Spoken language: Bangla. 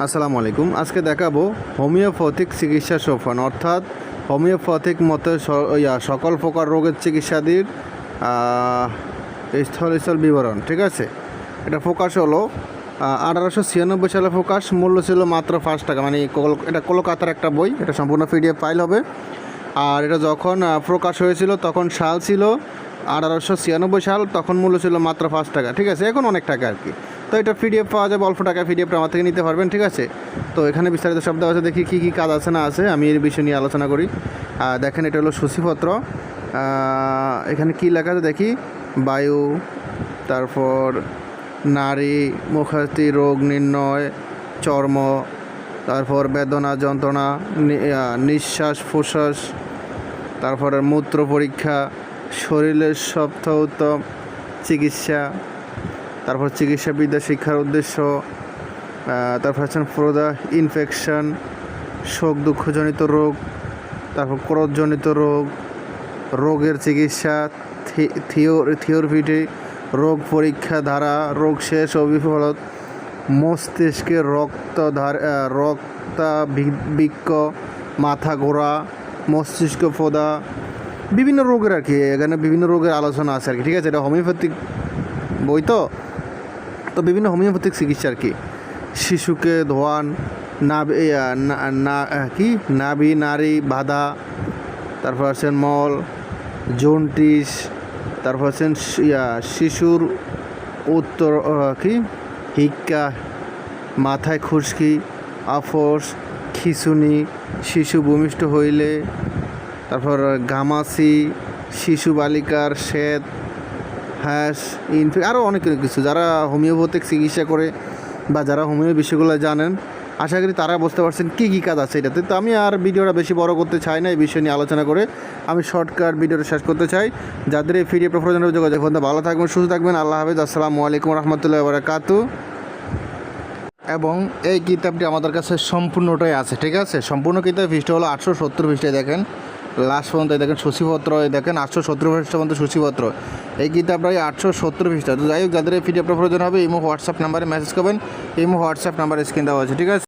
আসসালামু আলাইকুম। আজকে দেখাবো হোমিওপ্যাথিক চিকিৎসা সোপান, অর্থাৎ হোমিওপ্যাথিক মতে সকল প্রকার রোগের চিকিৎসাদির স্থল বিবরণ। ঠিক আছে, এটা প্রকাশ হলো 1896 সালে প্রকাশ। মূল্য ছিল মাত্র 5 টাকা, মানে এটা কলকাতার একটা বই। এটা সম্পূর্ণ PDF ফাইল হবে। আর এটা যখন প্রকাশ হয়েছিল তখন সাল ছিল 1896 সাল, তখন মূল্য ছিল মাত্র 5 টাকা। ঠিক আছে, এখন অনেক টাকা আর কি। তো এটা PDF পাওয়া যাবে অল্প টাকায়, PDFটা আমার থেকে নিতে পারবেন। ঠিক আছে, তো এখানে বিস্তারিত শব্দ আছে, দেখি কী কী কাজ আছে না আছে, আমি এর বিষয় নিয়ে আলোচনা করি। দেখেন, এটা হলো সূচিপত্র। এখানে কি লেখা আছে দেখি, বায়ু, তারপর নারী মুখাস্তি রোগ নির্ণয়, চর্ম, তারপর বেদনা যন্ত্রণা, নিঃশ্বাস প্রশ্বাস, তারপরে মূত্র পরীক্ষা, শরীরের উত্তম চিকিৎসা, তারপর চিকিৎসাবিদ্যা শিক্ষার উদ্দেশ্য, তারপর হচ্ছেন প্রদাহ ইনফেকশন, শোক দুঃখজনিত রোগ, তারপর ক্রোধজনিত রোগ, রোগের চিকিৎসা, থিওরপিটি, রোগ পরীক্ষা ধারা, রোগ শেষ ও বিফলত, মস্তিষ্কে রক্তাভিক্ষ, মাথা ঘোরা, মস্তিষ্ক ফোদা, বিভিন্ন রোগের আর কি। এখানে বিভিন্ন রোগের আলোচনা আছে আর কি। ঠিক আছে, এটা হোমিওপ্যাথিক বই। তো বিভিন্ন হোমিওপ্যাথিক চিকিৎসা আর কি। শিশুকে ধোয়ান, নাভি নারী বাধা, তারপর আছেন মল, জন্ডিস, তারপর আছেন শিশুর উত্তর হিক্কা, মাথায় খুশকি, আফস, খিঁচুনি, শিশু ভূমিষ্ঠ হইলে, তারপর ঘামাচি, শিশু বালিকার শ্বেত, আরও অনেক কিছু। যারা হোমিওপ্যাথিক চিকিৎসা করে বা যারা হোমিও বিষয়গুলো জানেন, আশা করি তারা বুঝতে পারছেন কী কী কাজ আছে এটাতে। তো আমি আর ভিডিওটা বেশি বড় করতে চাই না, এই বিষয় নিয়ে আলোচনা করে আমি শর্টকাট ভিডিওটা শেষ করতে চাই। যাদের এই PDFটা প্রয়োজন হবে যোগাযোগ করতে। ভালো থাকবেন, সুস্থ থাকবেন, আল্লাহ হাফেজ। আসসালামু আলাইকুম রহমতুল্লাহি ওয়া বারাকাতুহু। এবং এই কিতাবটি আমাদের কাছে সম্পূর্ণটাই আছে। ঠিক আছে, সম্পূর্ণ কিতাব পৃষ্ঠা হলো 870 পৃষ্ঠায়। দেখেন লাস্ট পর্যন্ত, দেখেন সূচিপত্র, দেখেন 870 পৃষ্ঠা পর্যন্ত সূচিপত্র। এই কিতাবটাই 870 পৃষ্ঠা। তো যাই হোক, যাদের এই PDFটা প্রয়োজন হবে ইমো হোয়াটসঅ্যাপ নাম্বারে মেসেজ করবেন। ইমো হোয়াটসঅ্যাপ নাম্বার স্ক্রিন দেওয়া আছে। ঠিক আছে।